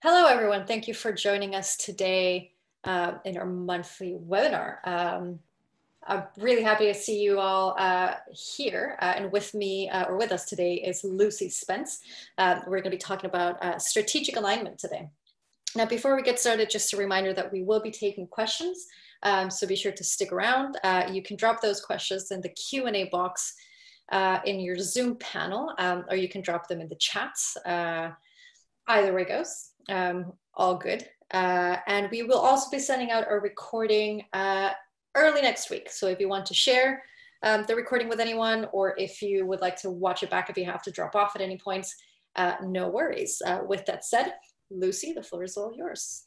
Hello, everyone. Thank you for joining us today in our monthly webinar. I'm really happy to see you all here. And with me or with us today is Lucy Spence. We're going to be talking about strategic alignment today. Now, before we get started, just a reminder that we will be taking questions. So be sure to stick around. You can drop those questions in the Q&A box in your Zoom panel, or you can drop them in the chats. Either way goes, all good. And we will also be sending out a recording early next week. So if you want to share the recording with anyone, or if you would like to watch it back if you have to drop off at any points, no worries. With that said, Lucy, the floor is all yours.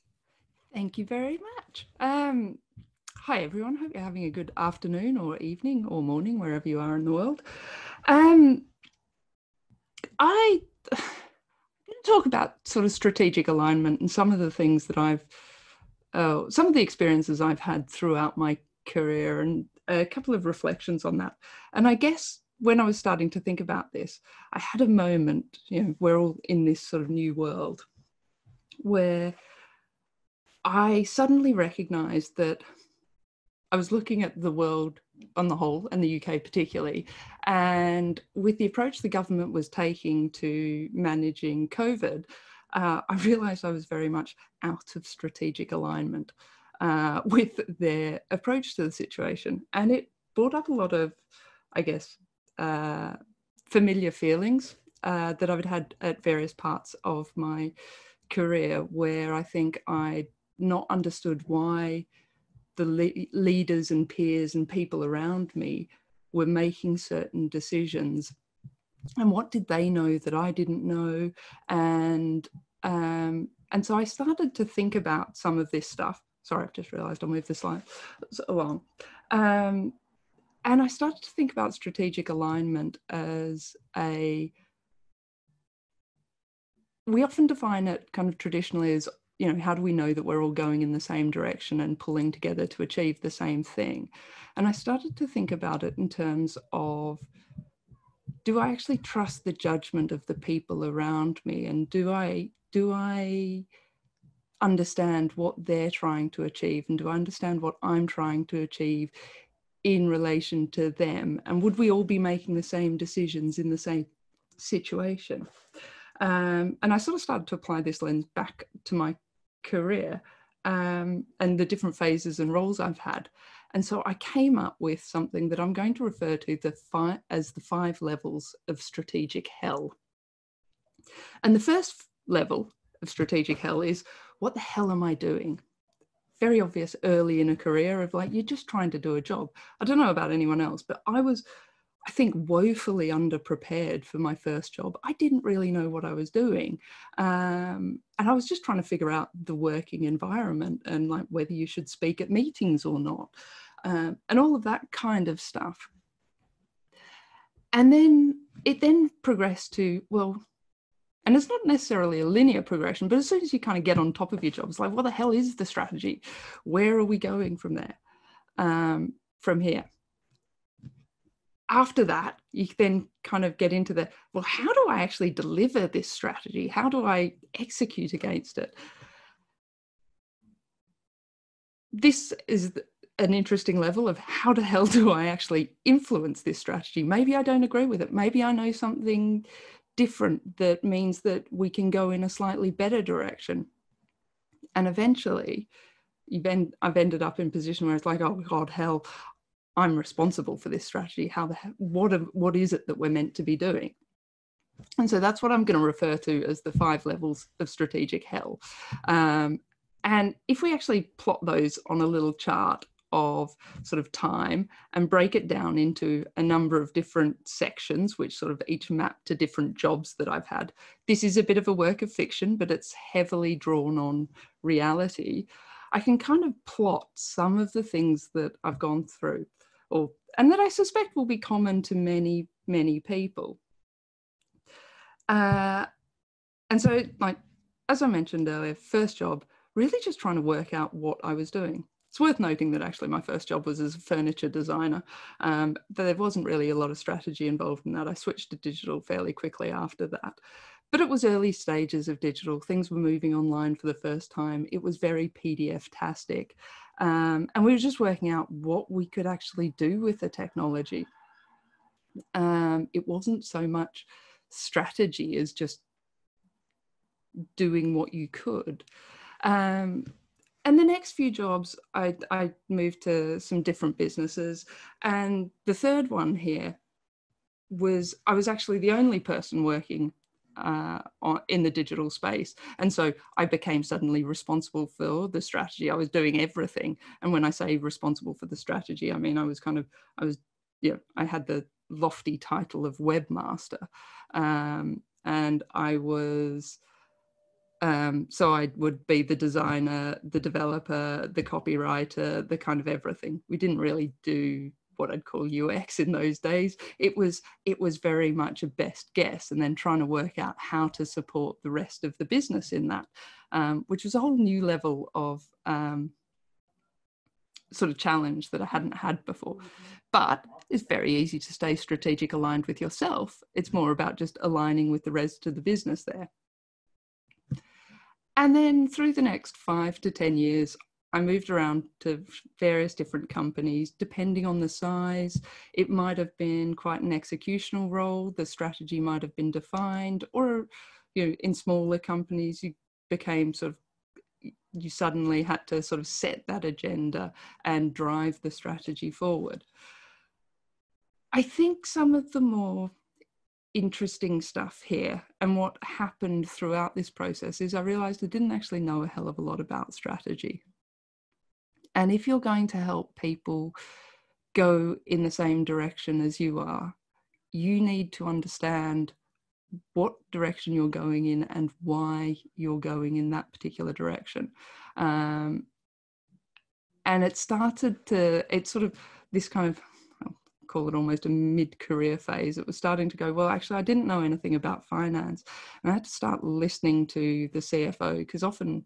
Thank you very much. Hi, everyone. Hope you're having a good afternoon or evening or morning, wherever you are in the world. I talk about sort of strategic alignment and some of the things that some of the experiences I've had throughout my career, and a couple of reflections on that. And I guess when I was starting to think about this, I had a moment, we're all in this sort of new world, where I suddenly recognized that I was looking at the world on the whole, and the UK particularly, and with the approach the government was taking to managing COVID, I realised I was very much out of strategic alignment with their approach to the situation. And it brought up a lot of, I guess, familiar feelings that I've had at various parts of my career, where I think I'd not understood why the leaders and peers and people around me were making certain decisions, and what did they know that I didn't know. And so I started to think about some of this stuff. Sorry, I've just realized I'll move the slide along. And I started to think about strategic alignment as we often define it kind of traditionally as, how do we know that we're all going in the same direction and pulling together to achieve the same thing? And I started to think about it in terms of, do I actually trust the judgment of the people around me? And do I understand what they're trying to achieve? And do I understand what I'm trying to achieve in relation to them? And would we all be making the same decisions in the same situation? And I sort of started to apply this lens back to my career and the different phases and roles I've had. And so I came up with something that I'm going to refer to as the 5 levels of strategic hell. And the first level of strategic hell is, what the hell am I doing? Very obvious early in a career of like, you're just trying to do a job. I don't know about anyone else, but I think woefully underprepared for my first job. I didn't really know what I was doing. And I was just trying to figure out the working environment and like whether you should speak at meetings or not. And all of that kind of stuff. And then it progressed to, well, and it's not necessarily a linear progression, but as soon as you kind of get on top of your job, it's like, what the hell is the strategy? Where are we going from there? From here? After that, you then kind of get into the, well, how do I actually deliver this strategy? How do I execute against it? This is an interesting level of, how the hell do I actually influence this strategy? Maybe I don't agree with it. Maybe I know something different that means that we can go in a slightly better direction. And eventually, I've ended up in a position where it's like, oh God, hell, I'm responsible for this strategy. What is it that we're meant to be doing? And so that's what I'm going to refer to as the 5 levels of strategic hell. And if we actually plot those on a little chart of sort of time and break it down into a number of different sections, which sort of each map to different jobs that I've had. This is a bit of a work of fiction, but it's heavily drawn on reality. I can kind of plot some of the things that I've gone through, and that I suspect will be common to many, many people. And so, like, as I mentioned earlier, first job, really just trying to work out what I was doing. It's worth noting that actually my first job was as a furniture designer, but there wasn't really a lot of strategy involved in that. I switched to digital fairly quickly after that. But it was early stages of digital. Things were moving online for the first time. It was very PDF-tastic. And we were just working out what we could actually do with the technology. It wasn't so much strategy as just doing what you could. And the next few jobs, I moved to some different businesses. And the third one here was, I was actually the only person working in the digital space. And so I became suddenly responsible for the strategy. I was doing everything. And when I say responsible for the strategy, I mean, I had the lofty title of webmaster. And I was, so I would be the designer, the developer, the copywriter, the kind of everything. We didn't really do what I'd call UX in those days. It was very much a best guess, and then trying to work out how to support the rest of the business in that, which was a whole new level of sort of challenge that I hadn't had before. But it's very easy to stay strategic aligned with yourself. It's more about just aligning with the rest of the business there. And then through the next 5 to 10 years, I moved around to various different companies, depending on the size. It might have been quite an executional role. The strategy might have been defined, or, in smaller companies, you suddenly had to sort of set that agenda and drive the strategy forward. I think some of the more interesting stuff here, and what happened throughout this process, is I realized I didn't actually know a hell of a lot about strategy. And if you're going to help people go in the same direction as you are, you need to understand what direction you're going in and why you're going in that particular direction. And it's sort of this kind of, I'll call it almost a mid-career phase. It was starting to go, well, actually, I didn't know anything about finance. And I had to start listening to the CFO, because often,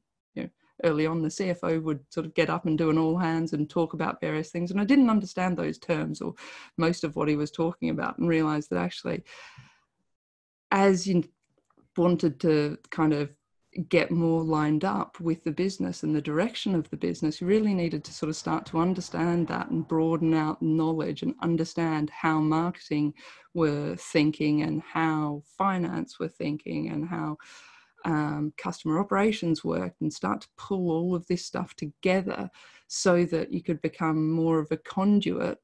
early on, the CFO would sort of get up and do an all hands and talk about various things. And I didn't understand those terms or most of what he was talking about, and realized that actually, as you wanted to kind of get more lined up with the business and the direction of the business, you really needed to sort of start to understand that and broaden out knowledge and understand how marketing were thinking and how finance were thinking and how customer operations worked, and start to pull all of this stuff together so that you could become more of a conduit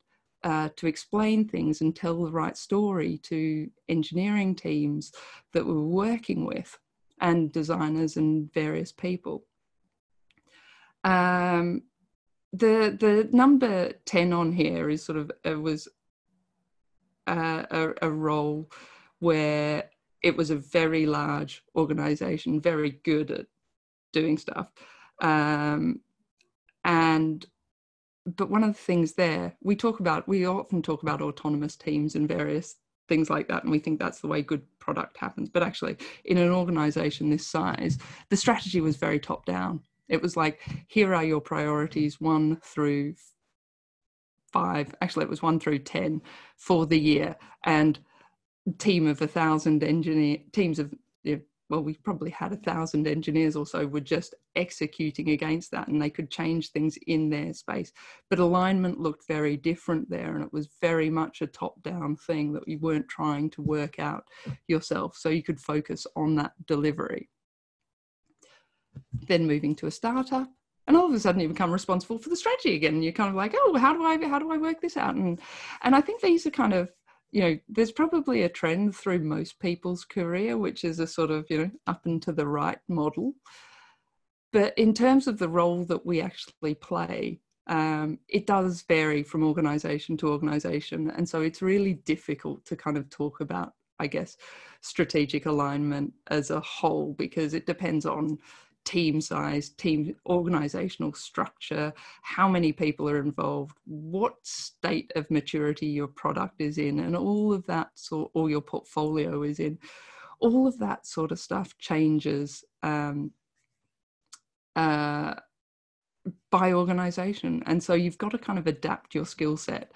to explain things and tell the right story to engineering teams that we're working with and designers and various people. The number 10 on here is sort of, it was a role where it was a very large organization, very good at doing stuff. But one of the things there, we often talk about autonomous teams and various things like that, and we think that's the way good product happens. But actually, in an organization this size, the strategy was very top down. It was like, here are your priorities 1 through 5. Actually, it was 1 through 10 for the year, and team of 1,000 teams of, well, we probably had 1,000 engineers or so were just executing against that, and they could change things in their space. But alignment looked very different there, and it was very much a top-down thing that you weren't trying to work out yourself, so you could focus on that delivery. Then moving to a startup, and all of a sudden you become responsible for the strategy again, and you're kind of like, oh, how do I work this out? And I think these are kind of, there's probably a trend through most people's career, which is a sort of, up and to the right model. But in terms of the role that we actually play, it does vary from organization to organization. And so it's really difficult to kind of talk about, I guess, strategic alignment as a whole, because it depends on team size, team organizational structure, how many people are involved, what state of maturity your product is in, and all of that or your portfolio is in. All of that sort of stuff changes by organization. And so you've got to kind of adapt your skill set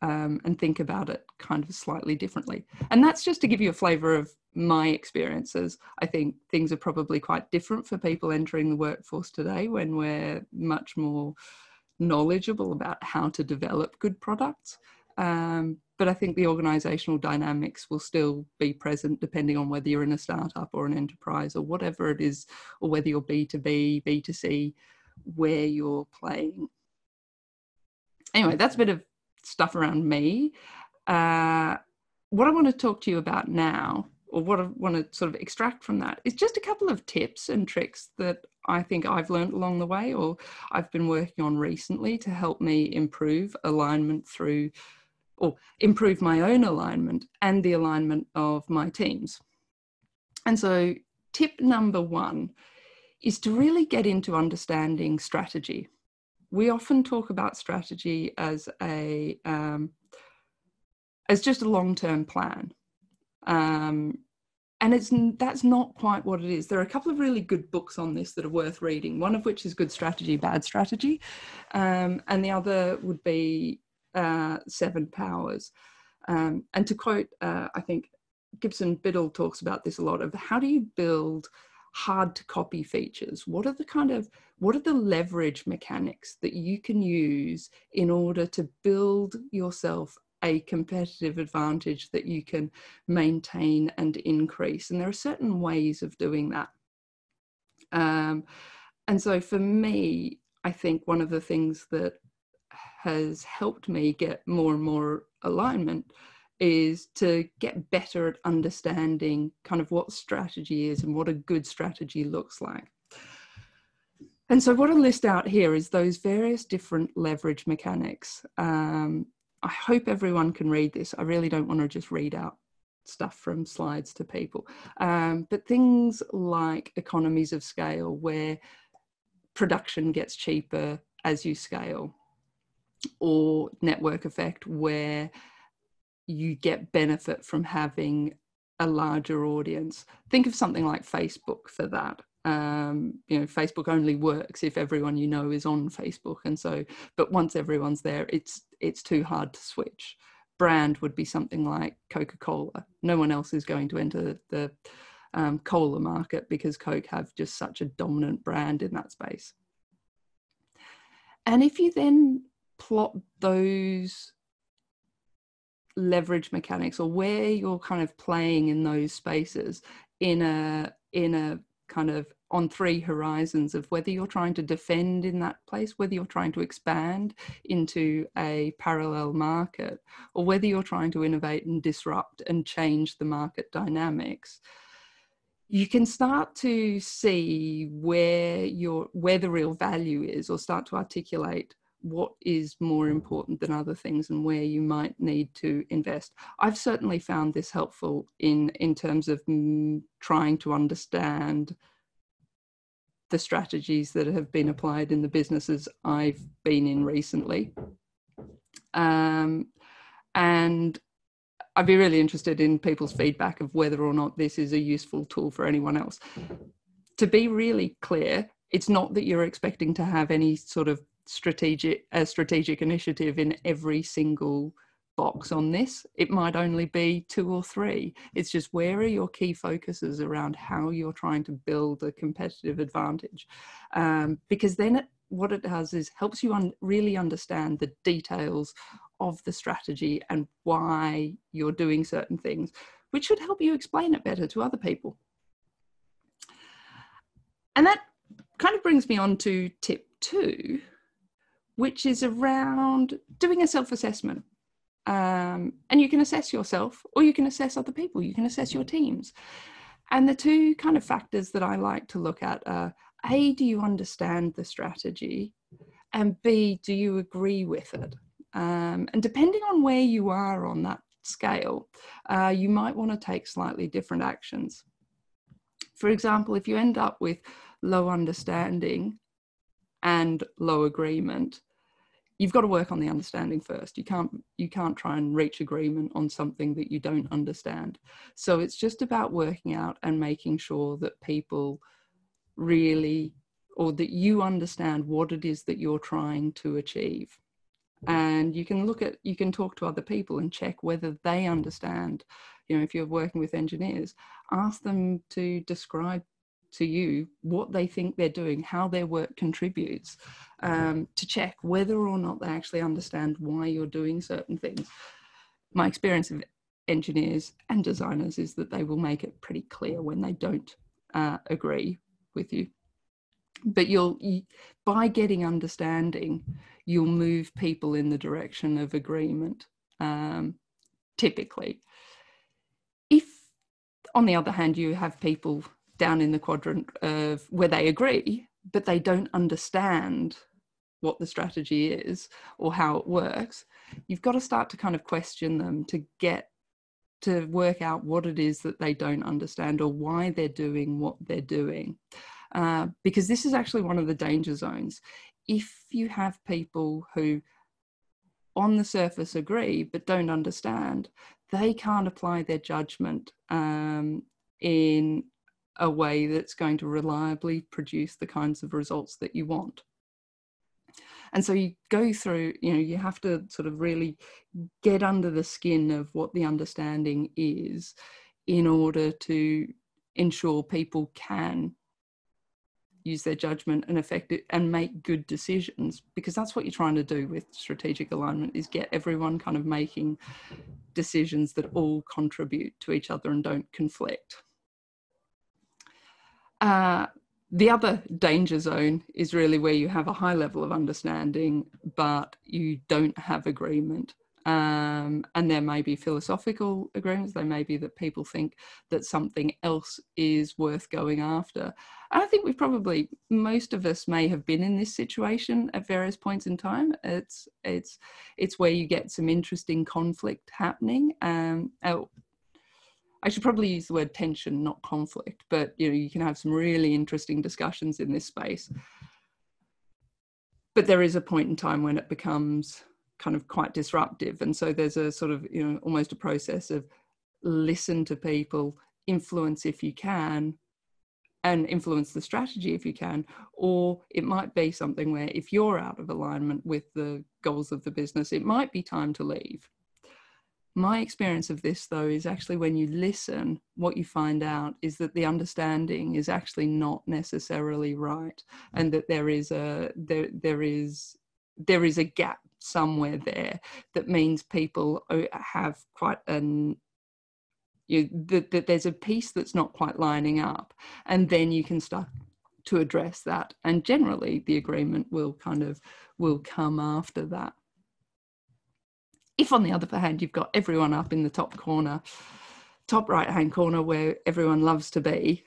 and think about it kind of slightly differently. And that's just to give you a flavour of my experiences. I think things are probably quite different for people entering the workforce today when we're much more knowledgeable about how to develop good products. But I think the organisational dynamics will still be present depending on whether you're in a startup or an enterprise or whatever it is, or whether you're B2B, B2C, where you're playing. Anyway, that's a bit of stuff around me. What I want to talk to you about now, or what I want to sort of extract from that, is just a couple of tips and tricks that I think I've learned along the way, or I've been working on recently to help me improve alignment through, or improve my own alignment and the alignment of my teams. And so tip number one is to really get into understanding strategy. We often talk about strategy as just a long-term plan. And that's not quite what it is. There are a couple of really good books on this that are worth reading, one of which is Good Strategy, Bad Strategy, and the other would be 7 Powers. And to quote, I think Gibson Biddle talks about this a lot, of how do you build hard to copy features? What are the leverage mechanics that you can use in order to build yourself a competitive advantage that you can maintain and increase? And there are certain ways of doing that. And so for me, I think one of the things that has helped me get more and more alignment is to get better at understanding kind of what strategy is and what a good strategy looks like. And so what I list out here is those various different leverage mechanics. I hope everyone can read this. I really don't want to just read out stuff from slides to people. But things like economies of scale, where production gets cheaper as you scale, or network effect, where you get benefit from having a larger audience. Think of something like Facebook for that. Facebook only works if everyone you know is on Facebook, and so, but once everyone's there, it's too hard to switch. Brand would be something like Coca-Cola. No one else is going to enter the cola market because Coke have just such a dominant brand in that space. And if you then plot those leverage mechanics, or where you're kind of playing in those spaces in a kind of on 3 horizons of whether you're trying to defend in that place, whether you're trying to expand into a parallel market, or whether you're trying to innovate and disrupt and change the market dynamics, you can start to see where the real value is, or start to articulate what is more important than other things and where you might need to invest. I've certainly found this helpful in terms of trying to understand the strategies that have been applied in the businesses I've been in recently. And I'd be really interested in people's feedback of whether or not this is a useful tool for anyone else. To be really clear, it's not that you're expecting to have any sort of strategic initiative in every single box on this. It might only be 2 or 3. It's just, where are your key focuses around how you're trying to build a competitive advantage? Because then what it does is helps you really understand the details of the strategy and why you're doing certain things, which should help you explain it better to other people. And that kind of brings me on to tip 2, which is around doing a self-assessment. And you can assess yourself, or you can assess other people, you can assess your teams. And the 2 kind of factors that I like to look at are, A, do you understand the strategy? And B, do you agree with it? And depending on where you are on that scale, you might want to take slightly different actions. For example, if you end up with low understanding and low agreement, you've got to work on the understanding first. You can't try and reach agreement on something that you don't understand. So it's just about working out and making sure that people really, or that you understand what it is that you're trying to achieve. And you can talk to other people and check whether they understand. If you're working with engineers, ask them to describe to you what they think they're doing, how their work contributes, to check whether or not they actually understand why you're doing certain things. My experience of engineers and designers is that they will make it pretty clear when they don't agree with you. But by getting understanding, you'll move people in the direction of agreement, typically. If, on the other hand, you have people down in the quadrant of where they agree, but they don't understand what the strategy is or how it works, you've got to start to kind of question them to get to work out what it is that they don't understand or why they're doing what they're doing. Because this is actually one of the danger zones. If you have people who on the surface agree but don't understand, they can't apply their judgment in a way that's going to reliably produce the kinds of results that you want. And so you go through, you have to sort of really get under the skin of what the understanding is in order to ensure people can use their judgment and affect it and make good decisions, because that's what you're trying to do with strategic alignment, is get everyone kind of making decisions that all contribute to each other and don't conflict. The other danger zone is really where you have a high level of understanding, but you don't have agreement. And there may be philosophical agreements. They may be that people think that something else is worth going after. And I think most of us may have been in this situation at various points in time. It's where you get some interesting conflict happening. I should probably use the word tension, not conflict, but you can have some really interesting discussions in this space. But there is a point in time when it becomes kind of quite disruptive. And so there's a sort of, almost a process of listen to people, influence if you can, and influence the strategy if you can. Or it might be something where if you're out of alignment with the goals of the business, it might be time to leave. My experience of this, though, is actually when you listen, what you find out is that the understanding is actually not necessarily right, and that there is a gap somewhere there that means people have quite that there's a piece that's not quite lining up, and then you can start to address that, and generally the agreement will come after that. If, on the other hand, you've got everyone up in the top right-hand corner where everyone loves to be,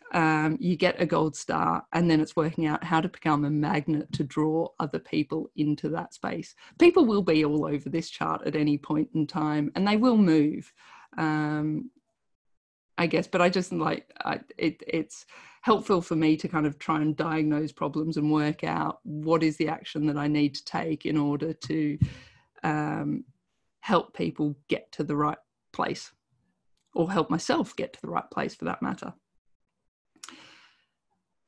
you get a gold star, and then it's working out how to become a magnet to draw other people into that space. People will be all over this chart at any point in time, and they will move, I guess, but I just it's helpful for me to kind of try and diagnose problems and work out what is the action that I need to take in order to help people get to the right place, or help myself get to the right place for that matter.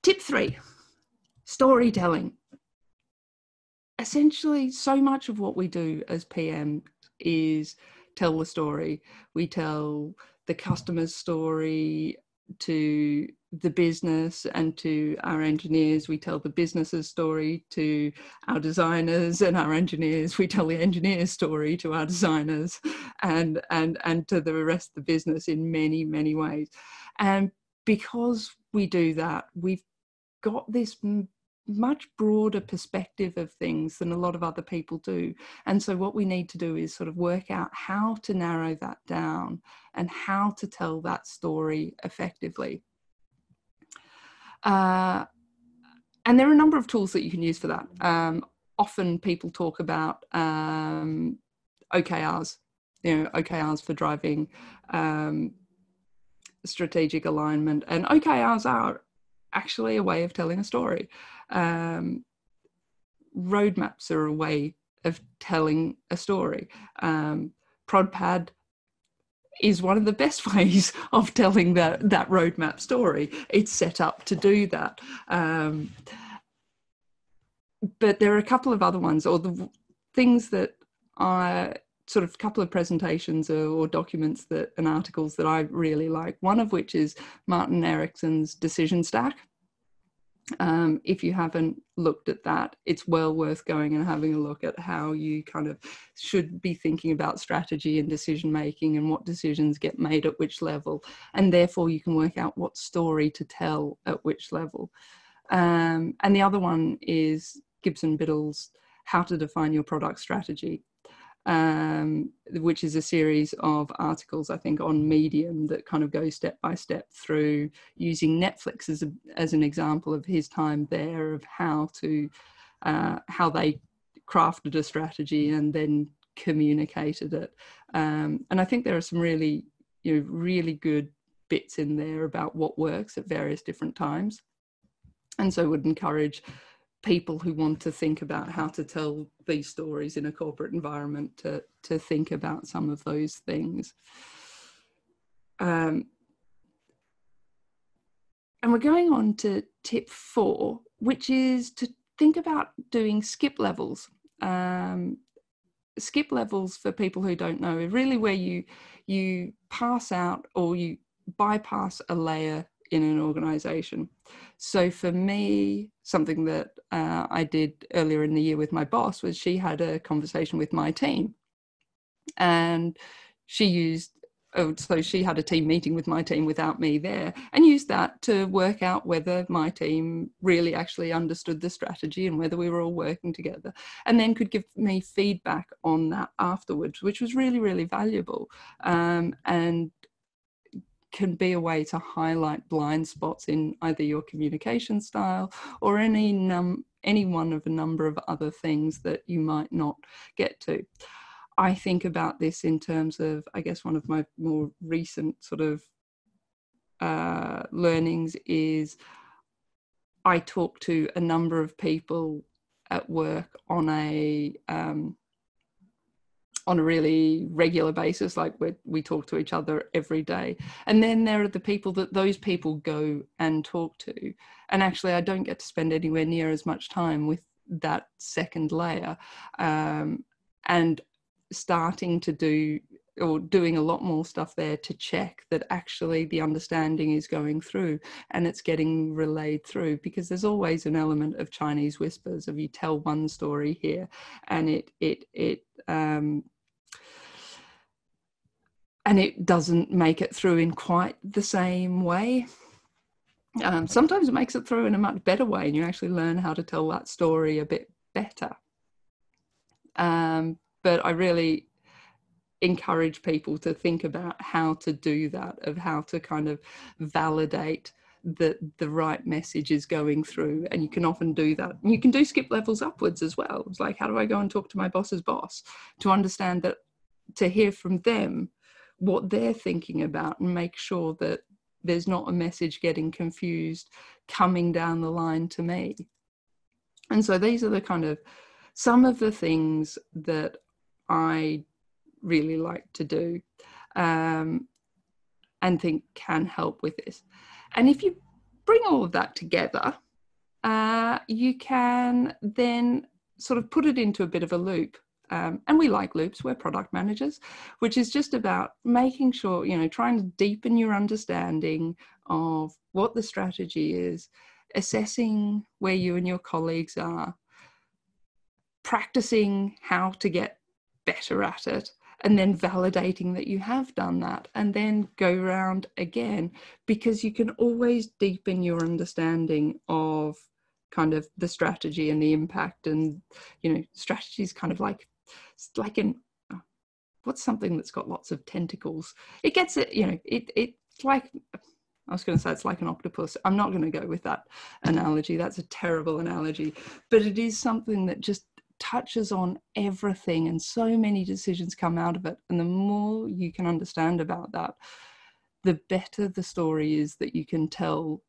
Tip 3, storytelling. Essentially, so much of what we do as PM is tell the story. We tell the customer's story to the business and to our engineers. We tell the business's story to our designers and our engineers. We tell the engineer's story to our designers and to the rest of the business in many, many ways. And because we do that, we've got this much broader perspective of things than a lot of other people do. And so what we need to do is sort of work out how to narrow that down and how to tell that story effectively. And there are a number of tools that you can use for that. Often people talk about OKRs, OKRs for driving strategic alignment. And OKRs are actually a way of telling a story. Roadmaps are a way of telling a story. ProdPad is one of the best ways of telling that roadmap story. It's set up to do that. But there are a couple of other ones, or the things that sort of a couple of presentations or documents and articles that I really like, one of which is Martin Erickson's Decision Stack. If you haven't looked at that, it's well worth going and having a look at how you kind of should be thinking about strategy and decision making and what decisions get made at which level, and therefore you can work out what story to tell at which level. And the other one is Gibson Biddle's How to Define Your Product Strategy, which is a series of articles, I think, on Medium that kind of go step by step through using Netflix as an example of his time there, of how they crafted a strategy and then communicated it. And I think there are some really good bits in there about what works at various different times. And so I would encourage people who want to think about how to tell these stories in a corporate environment to think about some of those things. And we're going on to tip 4, which is to think about doing skip levels. Skip levels, for people who don't know, are really where you pass out or you bypass a layer in an organization. So for me, something that I did earlier in the year with my boss was she had a conversation with my team, and she had a team meeting with my team without me there, and used that to work out whether my team really actually understood the strategy and whether we were all working together, and then could give me feedback on that afterwards, which was really, really valuable. And can be a way to highlight blind spots in either your communication style or any one of a number of other things that you might not get to. I think about this in terms of, I guess, one of my more recent sort of learnings is I talk to a number of people at work on a really regular basis, like we talk to each other every day. And then there are the people that those people go and talk to. And actually, I don't get to spend anywhere near as much time with that second layer. And starting to doing a lot more stuff there to check that actually the understanding is going through and it's getting relayed through, because there's always an element of Chinese whispers of you tell one story here and it doesn't make it through in quite the same way. Sometimes it makes it through in a much better way and you actually learn how to tell that story a bit better. But I really encourage people to think about how to do that, of how to kind of validate that the right message is going through. And you can often do that. And you can do skip levels upwards as well. It's like, how do I go and talk to my boss's boss to understand that, to hear from them what they're thinking about, and make sure that there's not a message getting confused coming down the line to me. And so these are the kind of some of the things that I really like to do and think can help with this. And if you bring all of that together, you can then sort of put it into a bit of a loop. And we like loops, we're product managers, which is just about making sure, trying to deepen your understanding of what the strategy is, assessing where you and your colleagues are, practicing how to get better at it, and then validating that you have done that, and then go around again, because you can always deepen your understanding of kind of the strategy and the impact. And, strategy is kind of like what's something that's got lots of tentacles? It gets it, it's like, I was going to say it's like an octopus. I'm not going to go with that analogy. That's a terrible analogy, but it is something that just touches on everything, and so many decisions come out of it. And the more you can understand about that, the better the story is that you can tell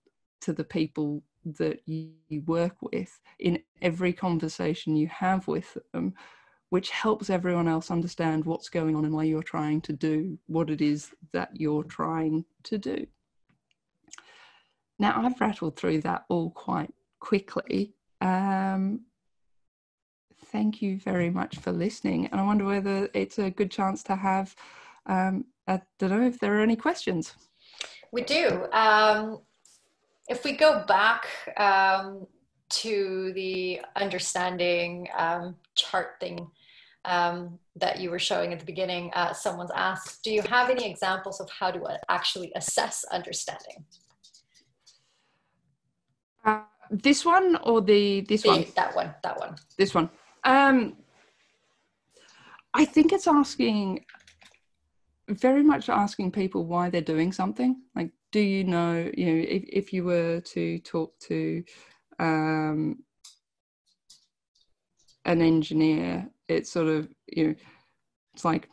to the people that you work with in every conversation you have with them, which helps everyone else understand what's going on and why you're trying to do what it is that you're trying to do. Now, I've rattled through that all quite quickly. thank you very much for listening. And I wonder whether it's a good chance to have, I don't know if there are any questions. We do. If we go back to the understanding chart thing that you were showing at the beginning, someone's asked, do you have any examples of how to actually assess understanding? This one or this one? That one. This one. I think it's very much asking people why they're doing something. Like, do you know, if you were to talk to an engineer, it's sort of, it's like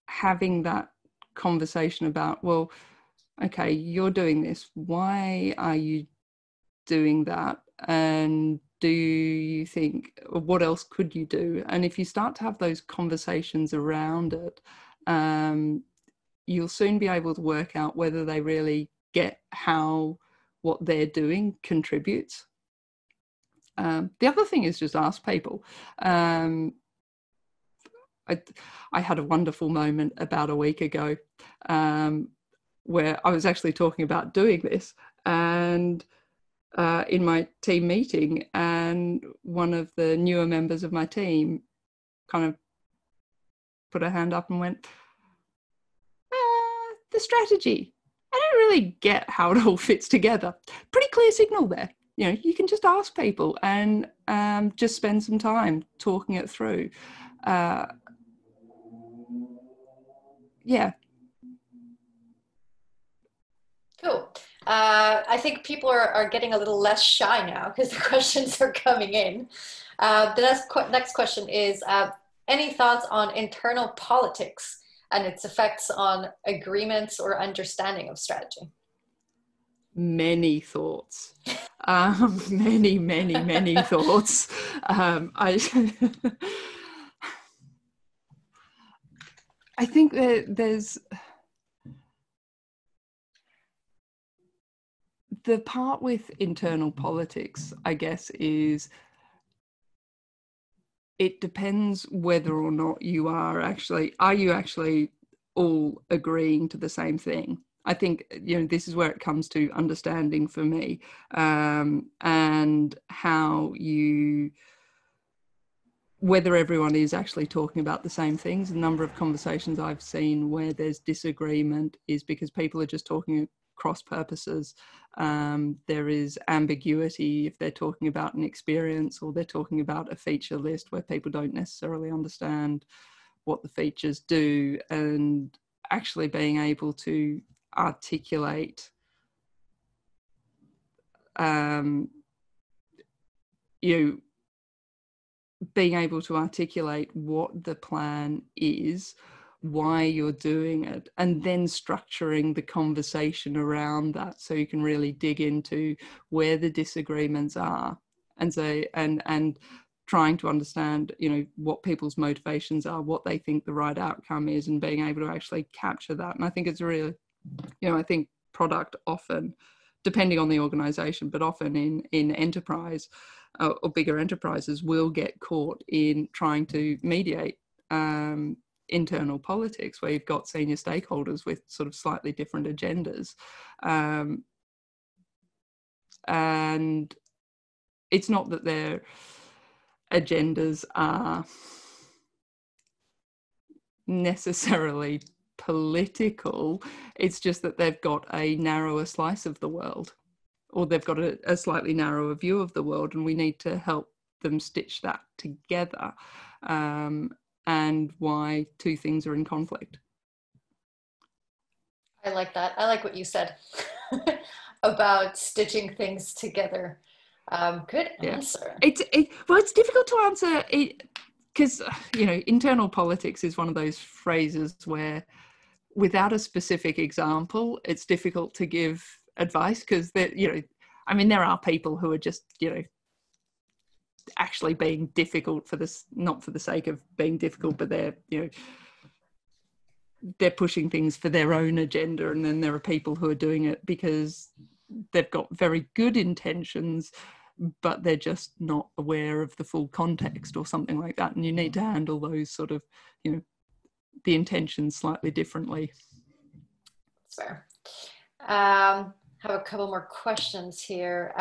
having that conversation about, well, okay, you're doing this. Why are you doing that? And do you think, what else could you do? And if you start to have those conversations around it, you'll soon be able to work out whether they really get how what they're doing contributes. The other thing is just ask people. I had a wonderful moment about a week ago where I was actually talking about doing this, and in my team meeting, and one of the newer members of my team kind of put her hand up and went, the strategy, I don't really get how it all fits together. Pretty clear signal there. You can just ask people and just spend some time talking it through. Yeah. Cool. I think people are getting a little less shy now because the questions are coming in. The next question is, any thoughts on internal politics and its effects on agreements or understanding of strategy? Many thoughts. Many thoughts. I think there's the part with internal politics, I guess, is it depends whether or not are you actually all agreeing to the same thing? I think, this is where it comes to understanding for me, and whether everyone is actually talking about the same things. The number of conversations I've seen where there's disagreement is because people are just talking cross purposes. There is ambiguity if they're talking about an experience or they're talking about a feature list where people don't necessarily understand what the features do, and actually being able to articulate being able to articulate what the plan is, why you're doing it, and then structuring the conversation around that so you can really dig into where the disagreements are, and say and trying to understand what people's motivations are, what they think the right outcome is, and being able to actually capture that. And I think it's really, I think product often, depending on the organization, but often in enterprise or bigger enterprises, will get caught in trying to mediate internal politics, where you've got senior stakeholders with sort of slightly different agendas. And it's not that their agendas are necessarily political, it's just that they've got a narrower slice of the world, or they've got a slightly narrower view of the world, and we need to help them stitch that together, and why two things are in conflict. I like that. I like what you said about stitching things together. Good answer. It's difficult to answer it because internal politics is one of those phrases where, without a specific example, it's difficult to give advice, because there are people who are just actually being difficult for this, not for the sake of being difficult, but they're pushing things for their own agenda, and then there are people who are doing it because they've got very good intentions but they're just not aware of the full context or something like that. And you need to handle those sort of, the intentions slightly differently. That's fair. Have a couple more questions here.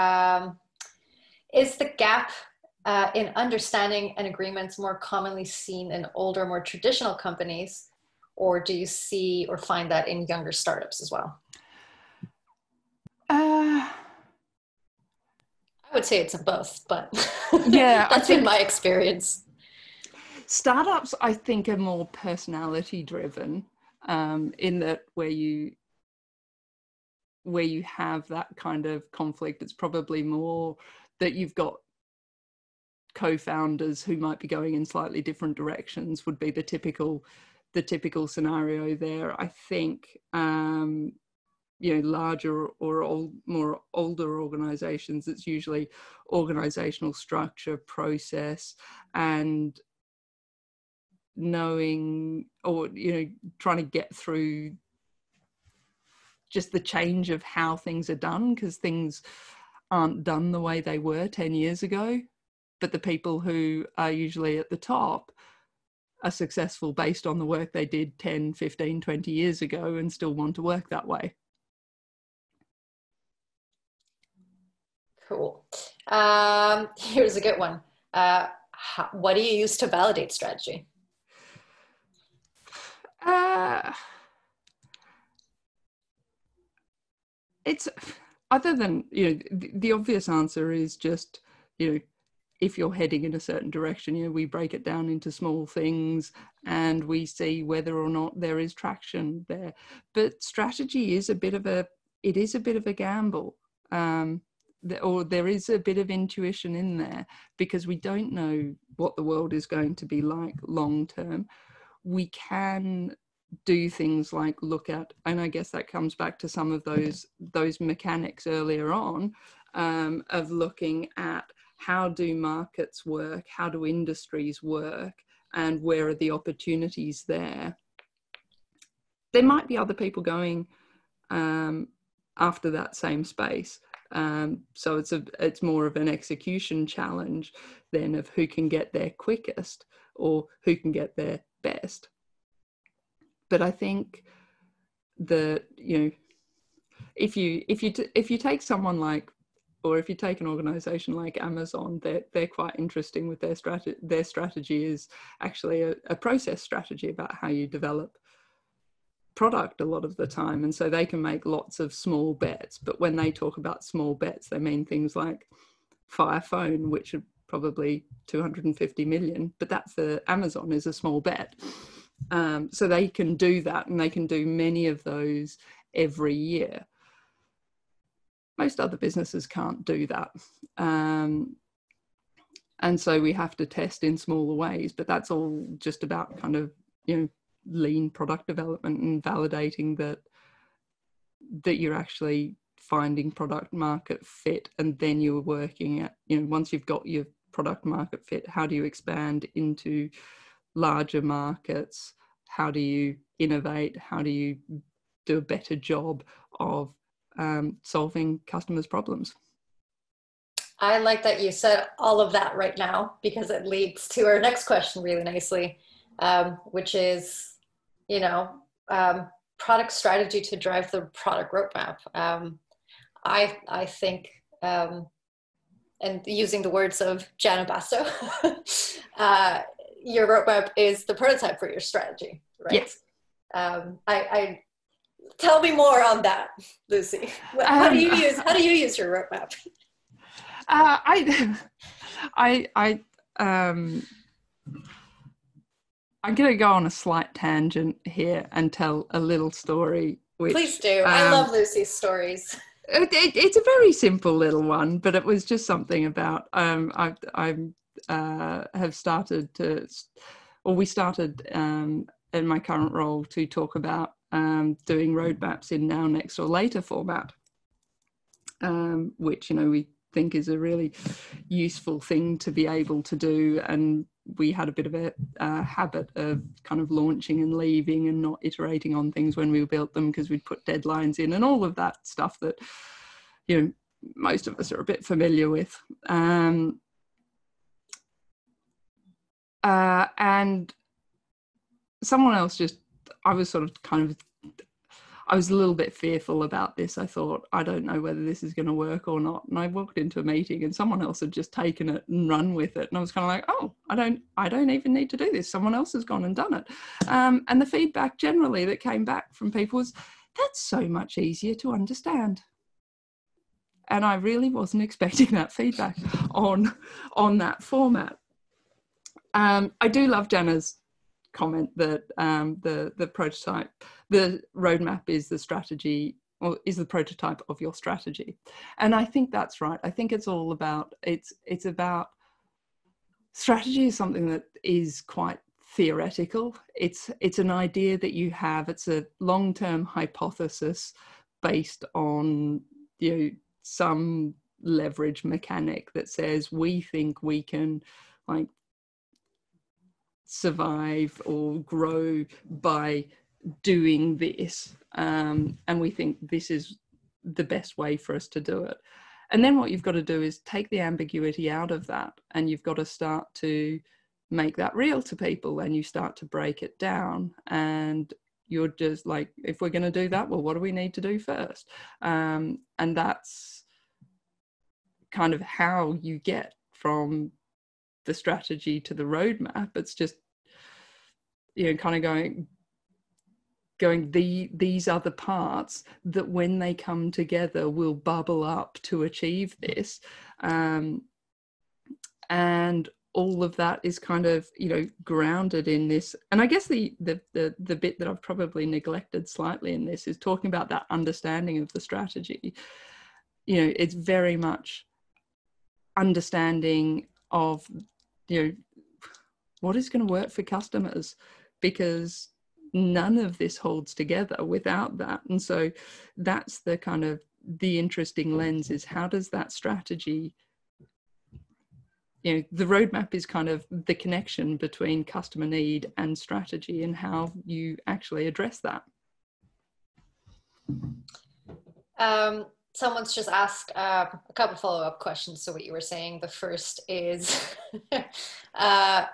Is the gap in understanding and agreements more commonly seen in older, more traditional companies, or do you see or find that in younger startups as well? I would say it's a both, but yeah, that's been my experience. Startups, I think, are more personality driven, in that where you have that kind of conflict. It's probably more that you've got co-founders who might be going in slightly different directions, would be the typical scenario there. I think larger or more older organizations, it's usually organizational structure, process, and knowing, or trying to get through just the change of how things are done, because things aren't done the way they were 10 years ago, but the people who are usually at the top are successful based on the work they did 10, 15, 20 years ago and still want to work that way. Cool. Here's a good one. What do you use to validate strategy? It's, other than, the obvious answer is just, if you're heading in a certain direction, we break it down into small things and we see whether or not there is traction there. But strategy is a bit of a gamble. Or there is a bit of intuition in there, because we don't know what the world is going to be like long term. We can do things like look at, and I guess that comes back to some of those mechanics earlier on, of looking at how do markets work, how do industries work, and where are the opportunities there. There might be other people going after that same space. So it's more of an execution challenge than of who can get there quickest or who can get there best. But I think that, if you take someone like, or if you take an organization like Amazon, they're quite interesting with their strategy. Their strategy is actually a process strategy about how you develop product a lot of the time, and so they can make lots of small bets. But when they talk about small bets, they mean things like Fire Phone, which are probably 250 million, but that for Amazon is a small bet. So they can do that, and they can do many of those every year. Most other businesses can't do that. And so we have to test in smaller ways, but that's all just about kind of, lean product development and validating that you're actually finding product market fit. And then you're working at, once you've got your product market fit, how do you expand into larger markets? How do you innovate? How do you do a better job of solving customers' problems? I like that you said all of that right now, because it leads to our next question really nicely, which is, product strategy to drive the product roadmap. I think, and using the words of Gianna Basso, your roadmap is the prototype for your strategy, right? Yes. I tell me more on that, Lucy. How do you use your roadmap? I'm going to go on a slight tangent here and tell a little story. Please do. I love Lucy's stories. It's a very simple little one, but it was just something about have started to, or we started in my current role to talk about doing roadmaps in now, next, or later format, which we think is a really useful thing to be able to do. And we had a bit of a habit of kind of launching and leaving and not iterating on things when we built them, because we'd put deadlines in and all of that stuff that most of us are a bit familiar with. And someone else I was a little bit fearful about this. I thought, I don't know whether this is going to work or not. And I walked into a meeting and someone else had just taken it and run with it. And I was kind of like, oh, I don't even need to do this. Someone else has gone and done it. And the feedback generally that came back from people was, that's so much easier to understand. And I really wasn't expecting that feedback on that format. I do love Jana's comment that the prototype, the roadmap is the strategy, or is the prototype of your strategy. And I think that's right. I think it's all about, it's about, strategy is something that is quite theoretical. It's an idea that you have. It's a long-term hypothesis based on, some leverage mechanic that says we think we can like survive or grow by doing this, and we think this is the best way for us to do it. And then what you've got to do is take the ambiguity out of that, and you've got to start to make that real to people, and you start to break it down, and you're just like, if we're going to do that, well, what do we need to do first? And that's kind of how you get from the strategy to the roadmap. It's just, kind of going these are the parts that when they come together will bubble up to achieve this. And all of that is kind of, grounded in this. And I guess the bit that I've probably neglected slightly in this is talking about that understanding of the strategy. It's very much understanding of, what is going to work for customers, because none of this holds together without that. And so that's the kind of the interesting lens, is how does that strategy, the roadmap is kind of the connection between customer need and strategy, and how you actually address that. Someone's just asked a couple follow-up questions to what you were saying. The first is,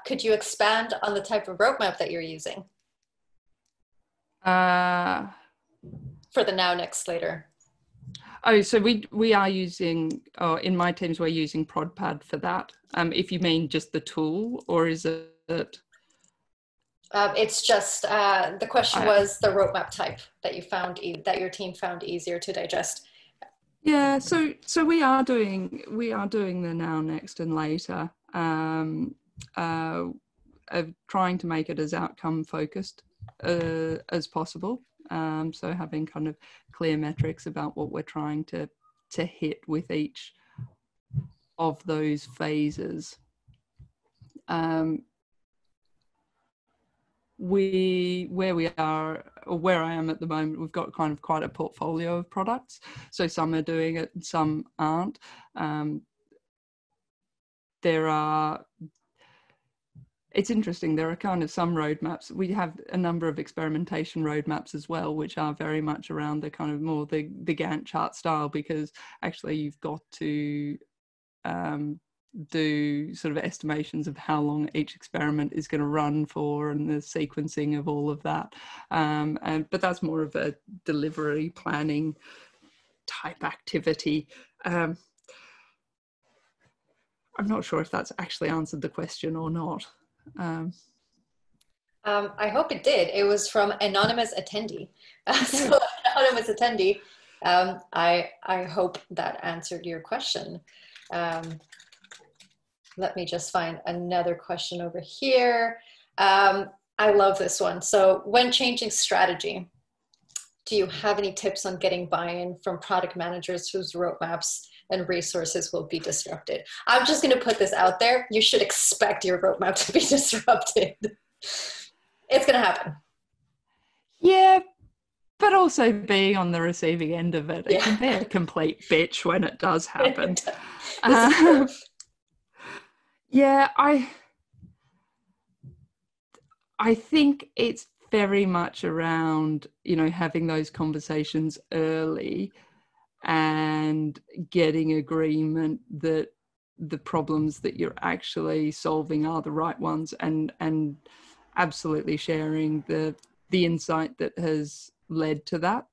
could you expand on the type of roadmap that you're using? For the now, next, later. Oh, so we are using, in my teams, we're using ProdPad for that. If you mean just the tool, or is it? It's just, the question was the roadmap type that you found, that your team found easier to digest. Yeah, so we are doing the now, next, and later, of trying to make it as outcome focused as possible. So having kind of clear metrics about what we're trying to hit with each of those phases. Where I am at the moment, we've got kind of quite a portfolio of products. So some are doing it and some aren't. It's interesting, there are kind of some roadmaps. We have a number of experimentation roadmaps as well, which are very much around the kind of more the Gantt chart style, because actually you've got to do sort of estimations of how long each experiment is going to run for, and the sequencing of all of that. But that's more of a delivery planning type activity. I'm not sure if that's actually answered the question or not. I hope it did. It was from anonymous attendee. So anonymous attendee, I hope that answered your question. Let me just find another question over here. I love this one. So when changing strategy, do you have any tips on getting buy-in from product managers whose roadmaps and resources will be disrupted? I'm just going to put this out there. You should expect your roadmap to be disrupted. It's going to happen. Yeah, but also being on the receiving end of it, it can be a complete bitch when it does happen. Yeah, I think it's very much around, having those conversations early. and getting agreement that the problems that you're actually solving are the right ones, and absolutely sharing the insight that has led to that.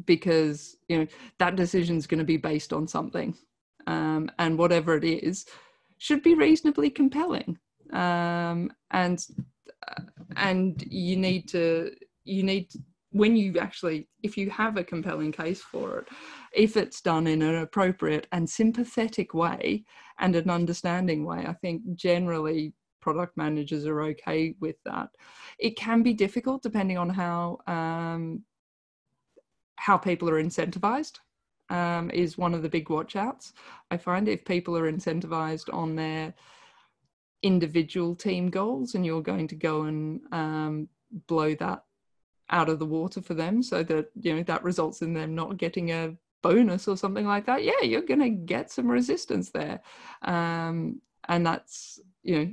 Because, you know, that decision is going to be based on something, and whatever it is should be reasonably compelling. And you need when you actually, if you have a compelling case for it, if it's done in an appropriate and sympathetic way and an understanding way, I think generally product managers are okay with that. It can be difficult depending on how people are incentivized, is one of the big watch outs. I find if people are incentivized on their individual team goals, and you're going to go and blow that out of the water for them, so that, you know, that results in them not getting a bonus or something like that, yeah, you're going to get some resistance there. And that's, you know,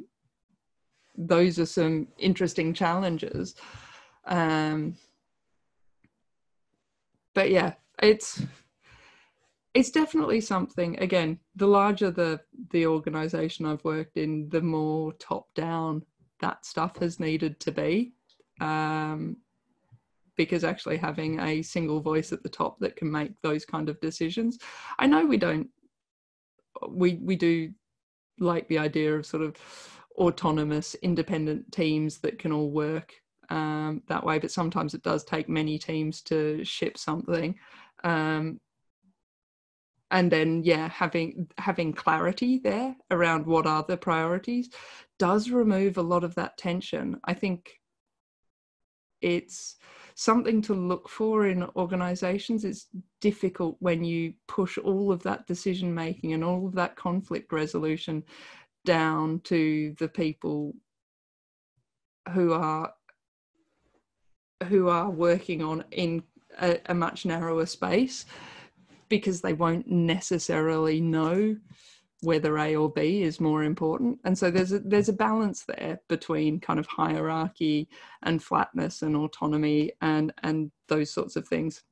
those are some interesting challenges. But yeah, it's definitely something. Again, the larger the organization I've worked in, the more top down that stuff has needed to be, because actually having a single voice at the top that can make those kind of decisions. I know we do like the idea of sort of autonomous, independent teams that can all work that way, but sometimes it does take many teams to ship something. And then, yeah, having clarity there around what are the priorities does remove a lot of that tension. I think it's something to look for in organizations. It's difficult when you push all of that decision making and all of that conflict resolution down to the people who are working on in a much narrower space, because they won't necessarily know whether A or B is more important. And so there's a balance there between kind of hierarchy and flatness and autonomy and those sorts of things.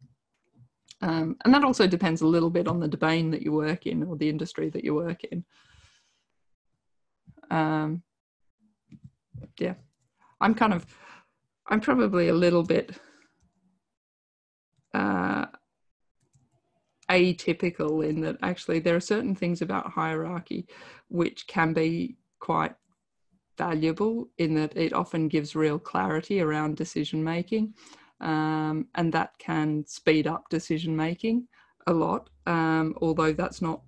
And that also depends a little bit on the domain that you work in or the industry that you work in. Yeah, I'm probably a little bit atypical in that actually there are certain things about hierarchy which can be quite valuable, in that it often gives real clarity around decision making, and that can speed up decision making a lot, although that's not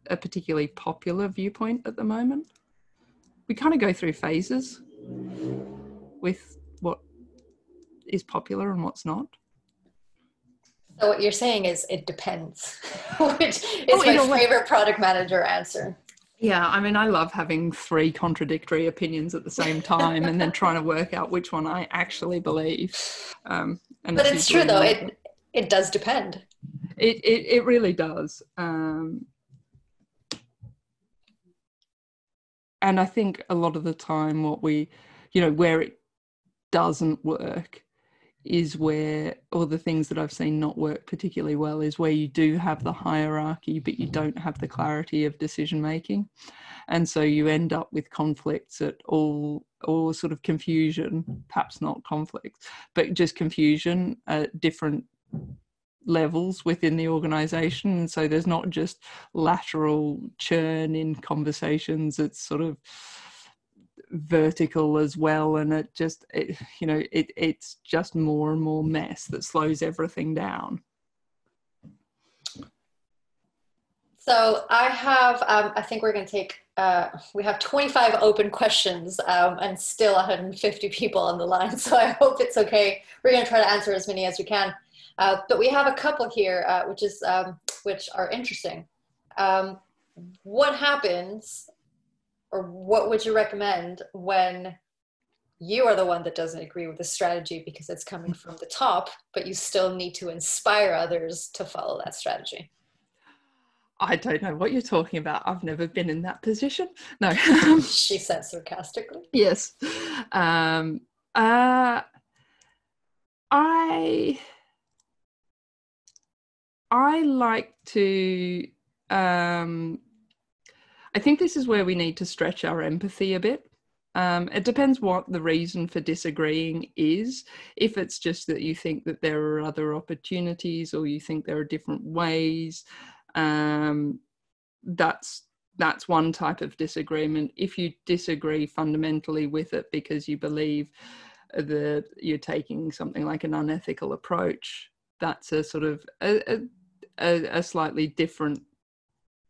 a particularly popular viewpoint at the moment. We kind of go through phases with what is popular and what's not. So what you're saying is it depends, which is my favorite product manager answer. Yeah, I mean, I love having 3 contradictory opinions at the same time and then trying to work out which one I actually believe. But it's true, though. It does depend. It really does. And I think a lot of the time where it doesn't work is where, or the things that I've seen not work particularly well, is where you do have the hierarchy, but you don't have the clarity of decision making. And so you end up with conflicts or sort of confusion, perhaps not conflict, but just confusion at different levels within the organization. And so there's not just lateral churn in conversations, it's sort of vertical as well, and it's just more and more mess that slows everything down. So I have I think we're going to take we have 25 open questions and still 150 people on the line, so I hope it's okay. We're going to try to answer as many as we can, but we have a couple here which are interesting. What happens, or what would you recommend when you are the one that doesn't agree with the strategy because it's coming from the top, but you still need to inspire others to follow that strategy? I don't know what you're talking about. I've never been in that position. No. She said sarcastically. Yes. I like to, I think this is where we need to stretch our empathy a bit. It depends what the reason for disagreeing is. If it's just that you think that there are other opportunities, or you think there are different ways, that's one type of disagreement. If you disagree fundamentally with it because you believe that you're taking something like an unethical approach, that's a sort of a slightly different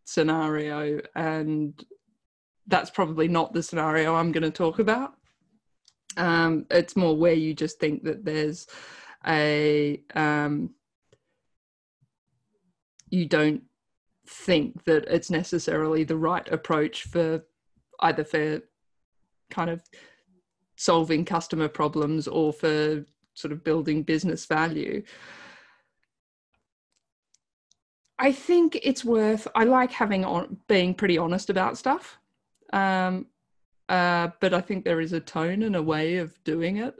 scenario, and that's probably not the scenario I'm going to talk about. It's more where you just think that there's you don't think that it's necessarily the right approach for either for kind of solving customer problems or for sort of building business value. I think it's worth, I like being pretty honest about stuff. But I think there is a tone and a way of doing it,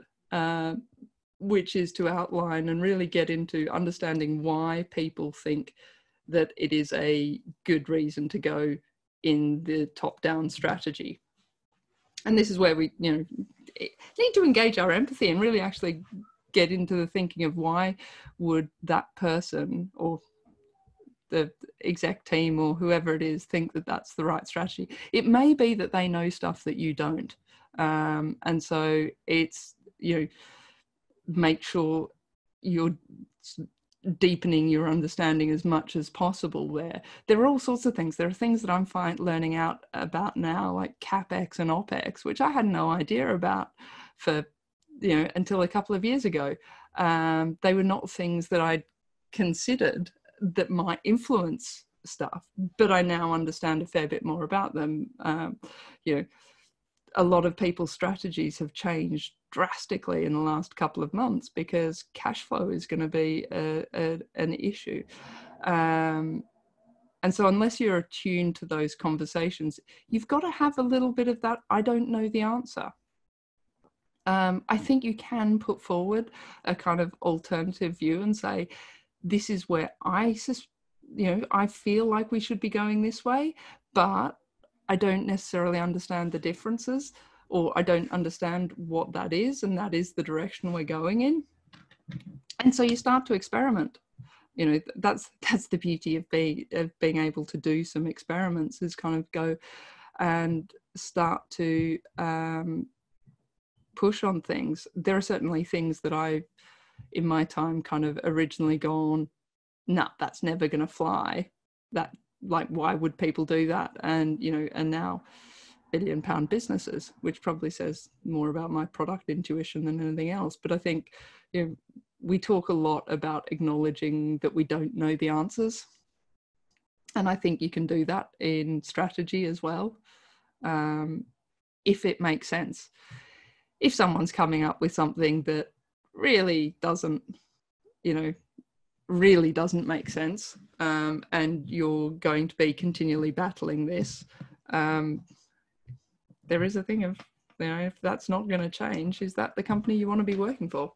which is to outline and really get into understanding why people think that it is a good reason to go in the top-down strategy. And this is where we, need to engage our empathy and really actually get into the thinking of why would that person or the exec team or whoever it is think that that's the right strategy. It may be that they know stuff that you don't. And so it's, make sure you're deepening your understanding as much as possible there. There are all sorts of things. There are things that I'm learning out about now, like CapEx and OpEx, which I had no idea about for, until a couple of years ago. They were not things that I'd considered that might influence stuff, but I now understand a fair bit more about them. A lot of people's strategies have changed drastically in the last couple of months because cash flow is going to be an issue. And so unless you're attuned to those conversations, you've got to have a little bit of that, I don't know the answer. I think you can put forward a kind of alternative view and say, this is where I feel like we should be going this way, but I don't necessarily understand the differences, or I don't understand what that is, and that is the direction we're going in. And so you start to experiment. That's the beauty of being able to do some experiments, is kind of go and start to push on things. There are certainly things that I, in my time, kind of originally gone, nah, that's never going to fly. That, like, why would people do that? And, and now £1 billion businesses, which probably says more about my product intuition than anything else. But I think, we talk a lot about acknowledging that we don't know the answers. And I think you can do that in strategy as well, if it makes sense. If someone's coming up with something that really doesn't make sense, and you're going to be continually battling this, there is a thing of, if that's not going to change, is that the company you want to be working for?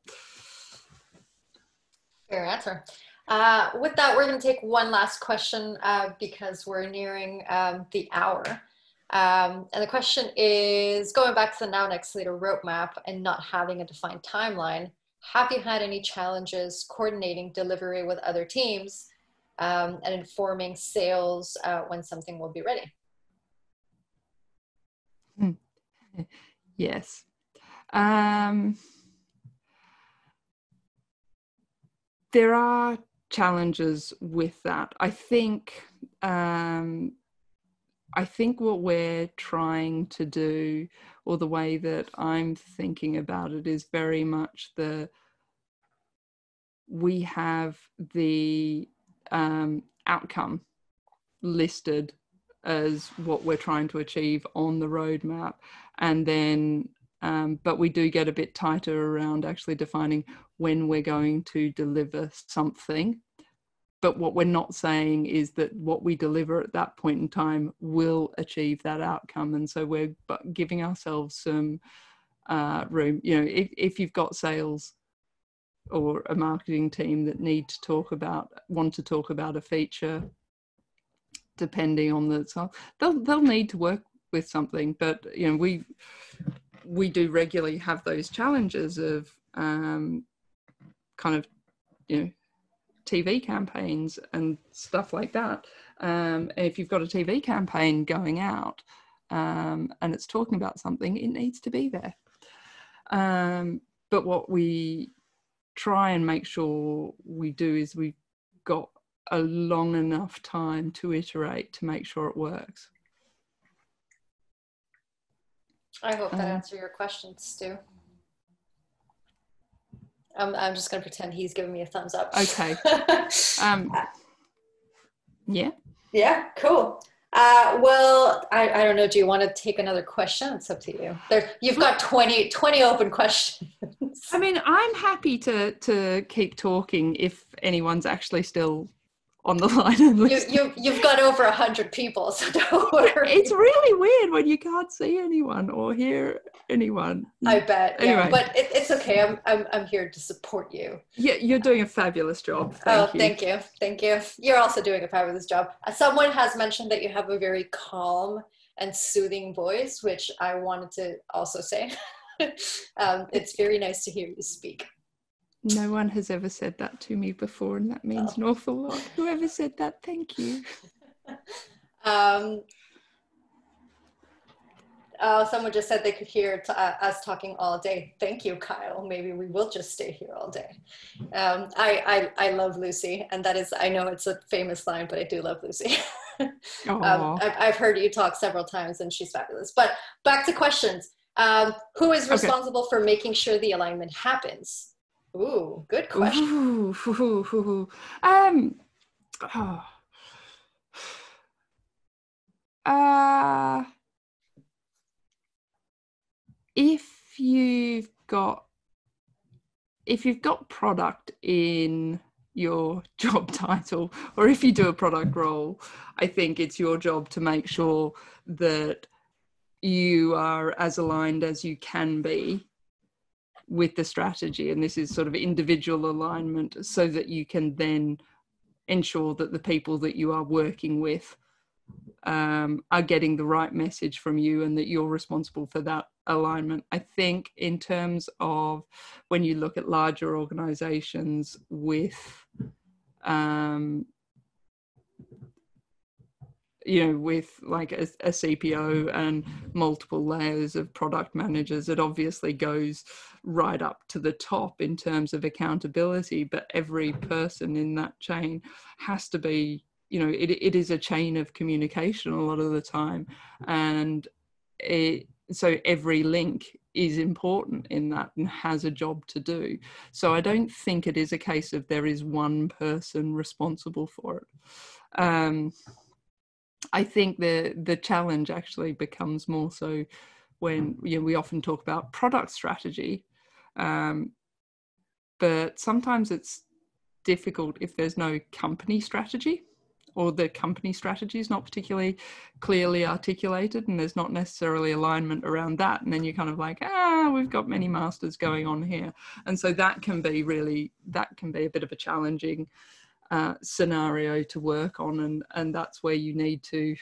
Fair answer. With that, we're going to take one last question because we're nearing the hour. And the question is, going back to the Now Next Later roadmap and not having a defined timeline, have you had any challenges coordinating delivery with other teams and informing sales when something will be ready? Yes. There are challenges with that. I think what we're trying to do, or the way that I'm thinking about it, is very much we have the outcome listed as what we're trying to achieve on the roadmap. And then, but we do get a bit tighter around actually defining when we're going to deliver something. But what we're not saying is that what we deliver at that point in time will achieve that outcome. And so we're giving ourselves some room. If you've got sales or a marketing team that want to talk about a feature, depending on the, they'll need to work with something. But you know, we do regularly have those challenges of kind of, you know, TV campaigns and stuff like that. If you've got a TV campaign going out and it's talking about something, it needs to be there. But what we try and make sure we do is we've got a long enough time to iterate to make sure it works. I hope that answered your question, Stu. I'm just going to pretend he's giving me a thumbs up. Okay. Yeah. Yeah, cool. Well, I don't know. Do you want to take another question? It's up to you. You've got 20 open questions. I mean, I'm happy to keep talking if anyone's actually still on the line and listening. You've got over 100 people, so don't worry. It's really weird when you can't see anyone or hear anyone. I bet. Anyway. Yeah, but it's okay. I'm here to support you. Yeah, you're doing a fabulous job. Thank you. Thank you. You're also doing a fabulous job. Someone has mentioned that you have a very calm and soothing voice, which I wanted to also say. It's very nice to hear you speak. No one has ever said that to me before, and that means an awful lot. Whoever said that, thank you. Someone just said they could hear us talking all day. Thank you, Kyle. Maybe we will just stay here all day. I love Lucy, and that is, I know it's a famous line, but I do love Lucy. I've heard you talk several times, and she's fabulous. But back to questions. Who is responsible for making sure the alignment happens? Ooh, good question. If you've got product in your job title, or if you do a product role, I think it's your job to make sure that you are as aligned as you can be with the strategy. And this is sort of individual alignment, so that you can then ensure that the people that you are working with are getting the right message from you, and that you're responsible for that alignment. I think in terms of when you look at larger organizations with with like a CPO and multiple layers of product managers, it obviously goes right up to the top in terms of accountability, but every person in that chain has to be, it is a chain of communication a lot of the time, and so every link is important in that and has a job to do. So I don't think it is a case of there is one person responsible for it. I think the challenge actually becomes more so when we often talk about product strategy, but sometimes it's difficult if there's no company strategy, or the company strategy is not particularly clearly articulated, and there's not necessarily alignment around that. And then you're kind of like, we've got many masters going on here. And so that can be a bit of a challenging scenario to work on. And that's where you need to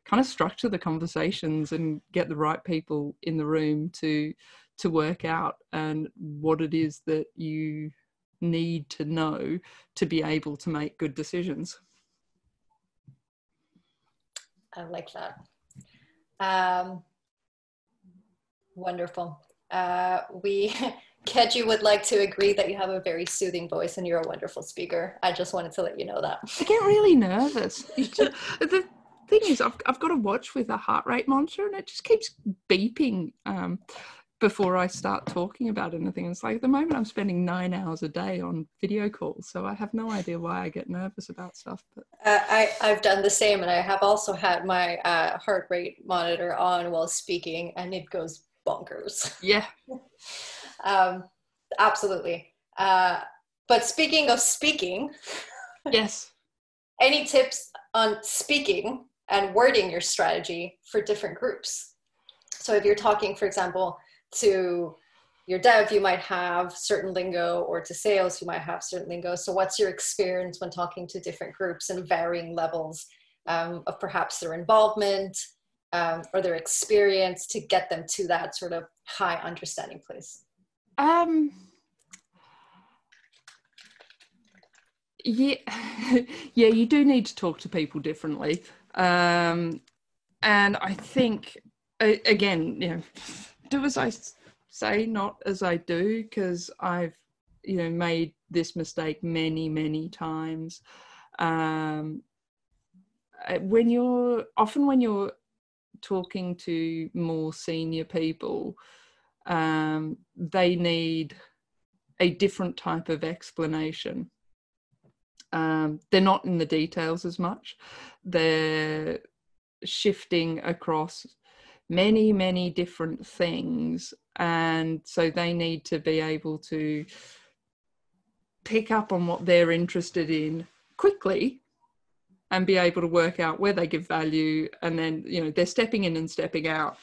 kind of structure the conversations and get the right people in the room to work out and what it is that you need to know to be able to make good decisions. I like that. Wonderful. Keji would like to agree that you have a very soothing voice and you're a wonderful speaker. I just wanted to let you know that. I get really nervous. The thing is, I've got a watch with a heart rate monitor, and it just keeps beeping before I start talking about anything. It's like at the moment I'm spending 9 hours a day on video calls, so I have no idea why I get nervous about stuff. But I've done the same, and I have also had my heart rate monitor on while speaking, and it goes bonkers. Yeah. Absolutely. But speaking of speaking, yes. Any tips on speaking and wording your strategy for different groups? So if you're talking, for example, to your dev, you might have certain lingo, or to sales, you might have certain lingo. So what's your experience when talking to different groups and varying levels of perhaps their involvement or their experience to get them to that sort of high understanding place? Yeah, yeah, you do need to talk to people differently. And I think, again, do as I say, not as I do, because I've, made this mistake many, many times. When you're talking to more senior people, they need a different type of explanation. They're not in the details as much. They're shifting across many, many different things. And so they need to be able to pick up on what they're interested in quickly and be able to work out where they give value. And then, they're stepping in and stepping out.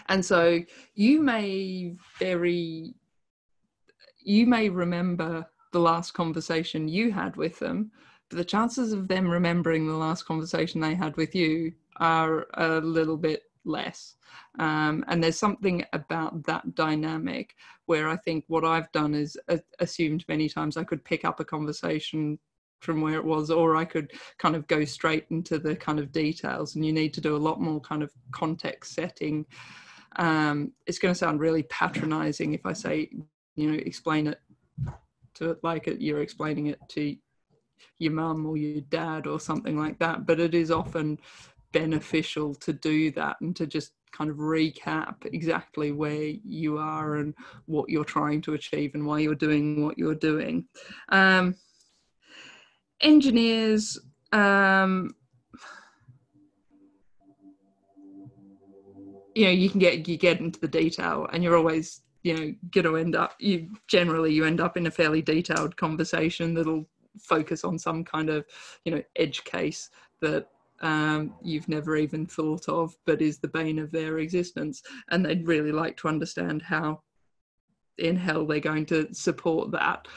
And so you may remember the last conversation you had with them, but the chances of them remembering the last conversation they had with you are a little bit less. And there's something about that dynamic where I think what I've done is assumed many times I could pick up a conversation from where it was, or I could kind of go straight into the kind of details, and you need to do a lot more kind of context setting. It's going to sound really patronizing if I say, explain it to it like you're explaining it to your mum or your dad or something like that, but it is often beneficial to do that and to just kind of recap exactly where you are and what you're trying to achieve and why you're doing what you're doing. Engineers, you get into the detail, and you're always going to end up, you end up in a fairly detailed conversation that'll focus on some kind of edge case that you've never even thought of, but is the bane of their existence, and they'd really like to understand how in hell they're going to support that.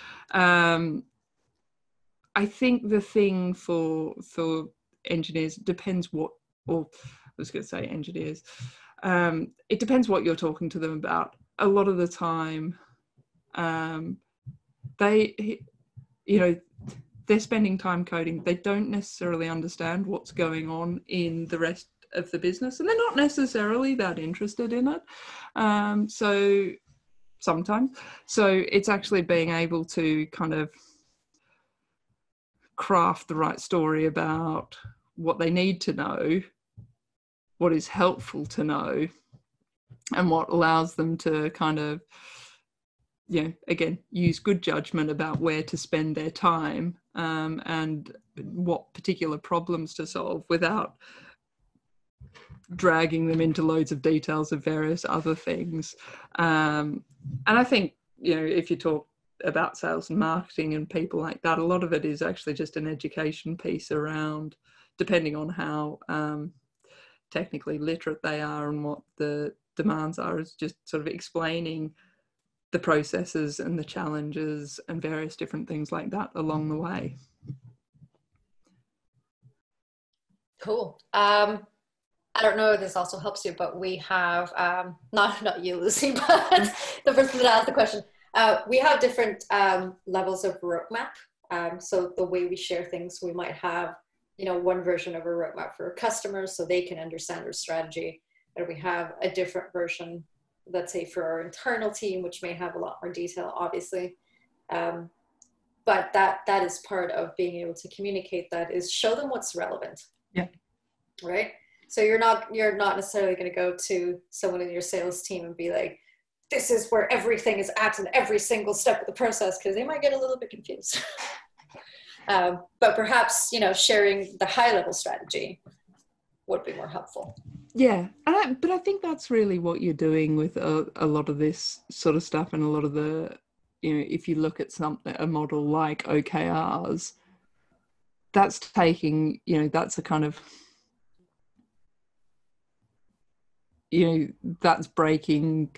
I think the thing for engineers, depends what, or I was going to say engineers, it depends what you're talking to them about. A lot of the time, they're spending time coding. They don't necessarily understand what's going on in the rest of the business, and they're not necessarily that interested in it. So it's actually being able to kind of craft the right story about what they need to know, what is helpful to know, and what allows them to kind of, again, use good judgment about where to spend their time and what particular problems to solve without dragging them into loads of details of various other things. And I think, if you talk about sales and marketing and people like that, a lot of it is actually just an education piece around, depending on how technically literate they are and what the demands are, is just sort of explaining the processes and the challenges and various different things like that along the way. Cool. I don't know if this also helps you, but we have, not you, Lucy, but the person that asked the question, we have different levels of roadmap. So the way we share things, we might have, one version of a roadmap for customers so they can understand our strategy. And we have a different version, let's say, for our internal team, which may have a lot more detail, obviously. But that is part of being able to communicate, that is show them what's relevant. Yeah. Right? So you're not necessarily going to go to someone in your sales team and be like, this is where everything is at in every single step of the process, because they might get a little bit confused. But perhaps, sharing the high level strategy would be more helpful. Yeah, but I think that's really what you're doing with a lot of this sort of stuff, and a lot of the, if you look at a model like OKRs, that's taking, that's a kind of, that's breaking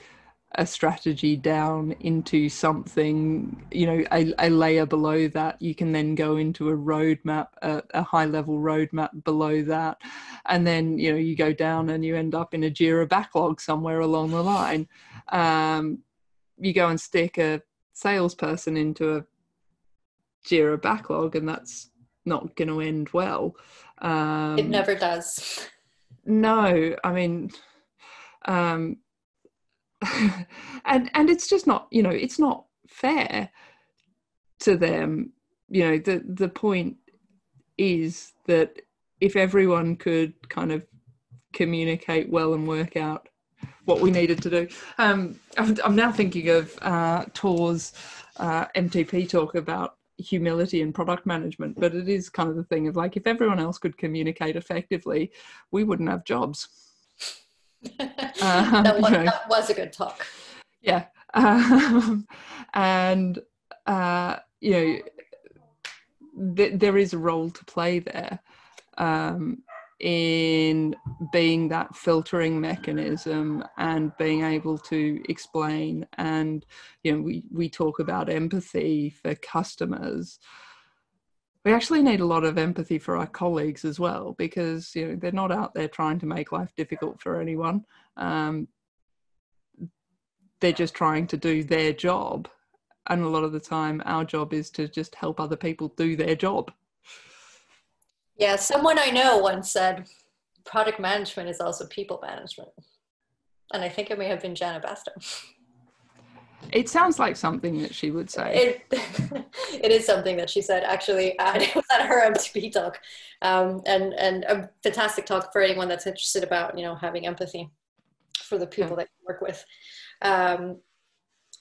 a strategy down into something, you know, a layer below that. You can then go into a roadmap, a high level roadmap below that. And then, you know, you go down and you end up in a Jira backlog somewhere along the line. You go and stick a salesperson into a Jira backlog, and that's not going to end well. It never does. No, I mean, and it's just not, you know, it's not fair to them. You know, the point is that if everyone could kind of communicate well and work out what we needed to do. I'm now thinking of Tor's MTP talk about humility and product management, but it is kind of the thing of like, if everyone else could communicate effectively, we wouldn't have jobs. That was a good talk. Yeah. And, you know, there is a role to play there in being that filtering mechanism and being able to explain. And, you know, we talk about empathy for customers. We actually need a lot of empathy for our colleagues as well, because, you know, they're not out there trying to make life difficult for anyone. They're just trying to do their job. And a lot of the time, our job is to just help other people do their job. Yeah, someone I know once said, product management is also people management. And I think it may have been Jana Basta. It sounds like something that she would say. It is something that she said, actually. It was at her MTP talk. And a fantastic talk for anyone that's interested about, you know, having empathy for the people that you work with.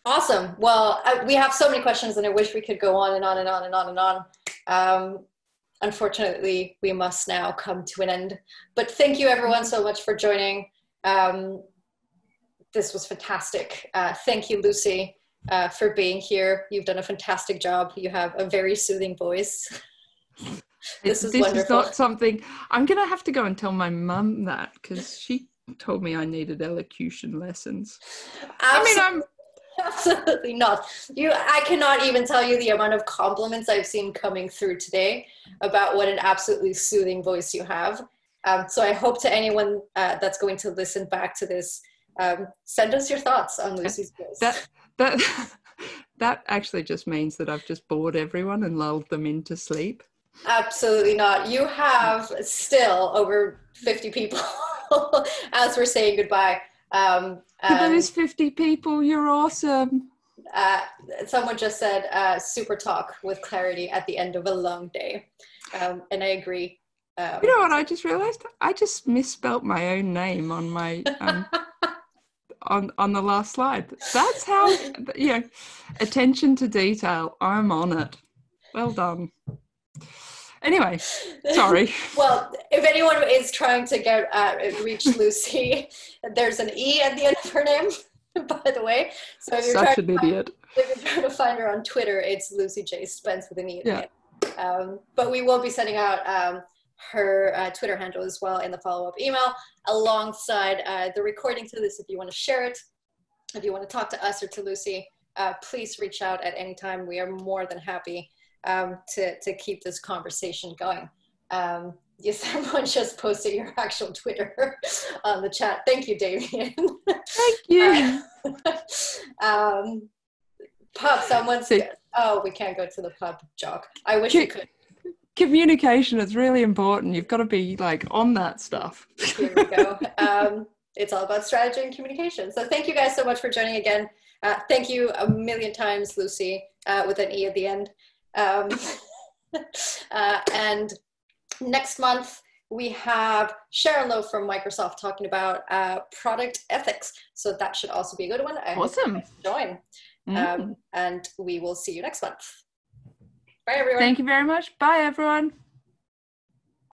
Awesome. Well, we have so many questions, and I wish we could go on and on and on and on and on. Unfortunately, we must now come to an end. But thank you everyone so much for joining. This was fantastic. Thank you, Lucy, for being here. You've done a fantastic job. You have a very soothing voice. This is wonderful. This is not something, I'm going to have to go and tell my mum that, because she told me I needed elocution lessons. Absolutely not. I cannot even tell you the amount of compliments I've seen coming through today about what an absolutely soothing voice you have. So I hope to anyone that's going to listen back to this, send us your thoughts on Lucy's voice. That actually just means that I've just bored everyone and lulled them into sleep. Absolutely not. You have still over 50 people as we're saying goodbye. For those 50 people, you're awesome. Someone just said, super talk with clarity at the end of a long day. And I agree. You know what I just realized? I just misspelt my own name on my on the last slide. That's how, you know, attention to detail. I'm on it. Well done. Anyway, sorry. Well, if anyone is trying to reach Lucy, there's an E at the end of her name, by the way. So if you're Such an idiot. If you're trying to find her on Twitter, it's Lucy J. Spence with an E at the end. But we will be sending out her Twitter handle as well in the follow-up email, alongside the recording to this. If you want to share it, if you want to talk to us or to Lucy, please reach out at any time. We are more than happy to keep this conversation going. Yes, someone just posted your actual Twitter on the chat. Thank you, Damien. Thank you. Pub, someone's, oh, we can't go to the pub, Jock. I wish we could. Communication is really important. You've got to be like on that stuff. Here we go. It's all about strategy and communication. So thank you guys so much for joining again. Thank you a million times, Lucy, with an E at the end. And next month we have Sharon Lowe from Microsoft talking about product ethics. So that should also be a good one. Awesome. Join. And we will see you next month. Bye, everyone. Thank you very much. Bye, everyone.